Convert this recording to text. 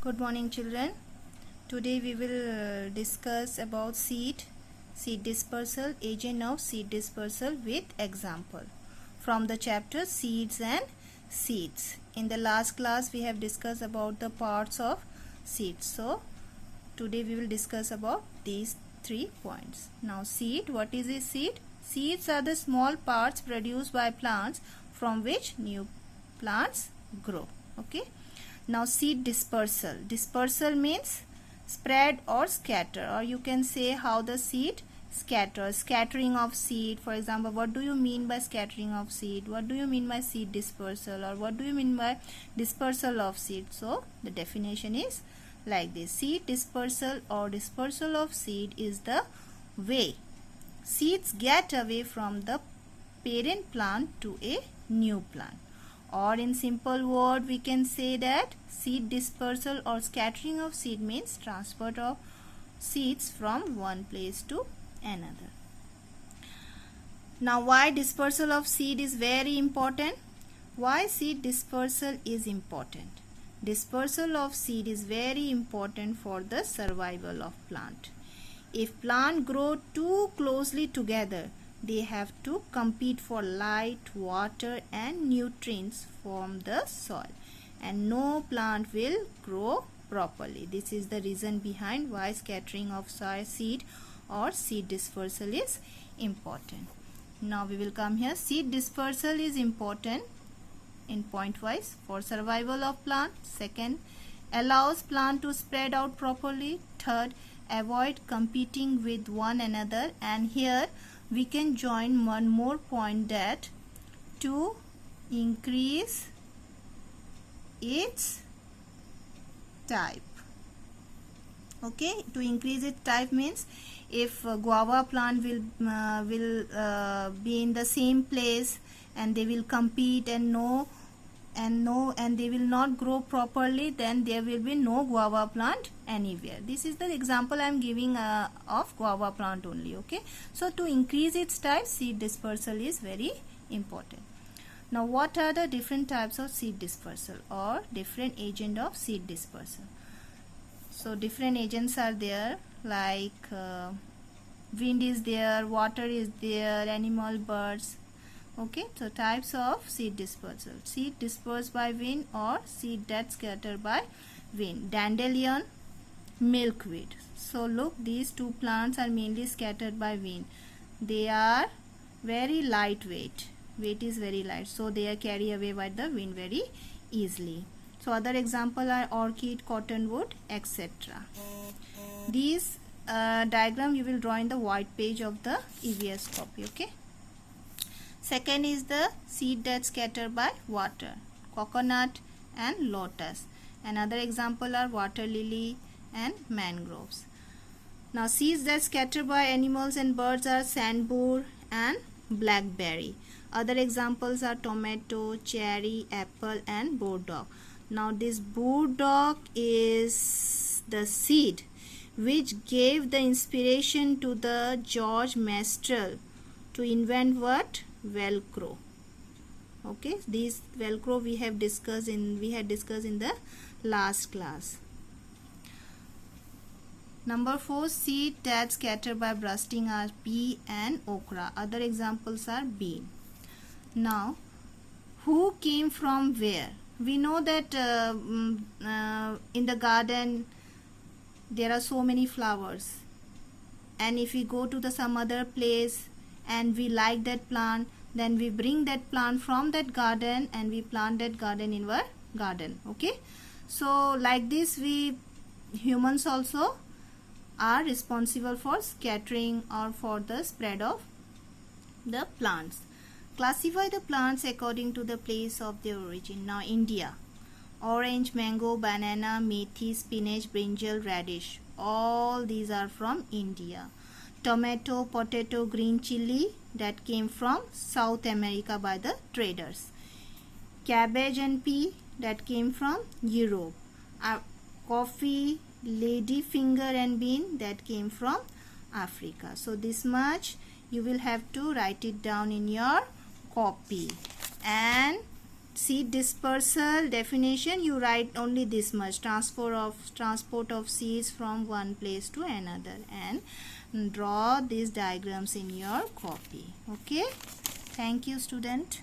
Good morning, children. Today we will discuss about seed dispersal, agent of seed dispersal with example from the chapter Seeds and Seeds. In the last class we have discussed about the parts of seeds. So today we will discuss about these 3 points. Now seed, what is a seed? Seeds are the small parts produced by plants from which new plants grow. Okay. Now seed dispersal. Dispersal means spread or scatter, or you can say how the seed scatters. Scattering of seed. For example, what do you mean by scattering of seed? What do you mean by seed dispersal? Or what do you mean by dispersal of seed? So the definition is like this. Seed dispersal or dispersal of seed is the way seeds get away from the parent plant to a new plant. Or in simple word we can say that seed dispersal or scattering of seed means transfer of seeds from one place to another. Now why dispersal of seed is very important? Why seed dispersal is important? Dispersal of seed is very important for the survival of plant. If plant grow too closely together, they have to compete for light, water and nutrients from the soil, and no plant will grow properly. This is the reason behind why scattering of seed or seed dispersal is important. Now we will come here. Seed dispersal is important in point wise for survival of plant. Second, allows plant to spread out properly. Third, avoid competing with one another. And here we can join one more point, that to increase its type. Okay, to increase its type means if guava plant will be in the same place and they will compete and they will not grow properly, then there will be no guava plant anywhere. This is the example I am giving of guava plant only. Okay, so to increase its type, seed dispersal is very important. Now what are the different types of seed dispersal or different agent of seed dispersal? So different agents are there, like wind is there, water is there, animal, birds. Okay, so types of seed dispersal. Seed dispersed by wind or seed that scatter by wind. Dandelion, milkweed. So look, these two plants are mainly scattered by wind. They are very lightweight. Weight is very light, so they are carried away by the wind very easily. So other example are orchid, cottonwood, etc. These diagram you will draw in the white page of the EVS copy. Okay. Second is the seed that scatter by water, coconut and lotus. Another example are water lily and mangroves. Now seeds that scatter by animals and birds are sandbour and blackberry. Other examples are tomato, cherry, apple and burdock. Now this burdock is the seed which gave the inspiration to the George Mestral to invent what? Velcro. Okay, these Velcro we had discussed in the last class. Number 4, seed that scatter by bursting are pea and okra. Other examples are bean. Now, who came from where? We know that in the garden there are so many flowers, and if we go to some other place and we like that plant, then we bring that plant from that garden and we plant that garden in our garden. Okay, so like this we humans also are responsible for scattering or for the spread of the plants. Classify the plants according to the place of their origin. Now India, orange, mango, banana, methi, spinach, brinjal, radish, all these are from India. Tomato, potato, green chili, that came from South America by the traders. Cabbage and pea, that came from Europe. Coffee, lady finger and bean, that came from Africa. So this much you will have to write it down in your copy. And seed dispersal definition, you write only this much: transport of seeds from one place to another, and draw these diagrams in your copy. Okay, thank you student.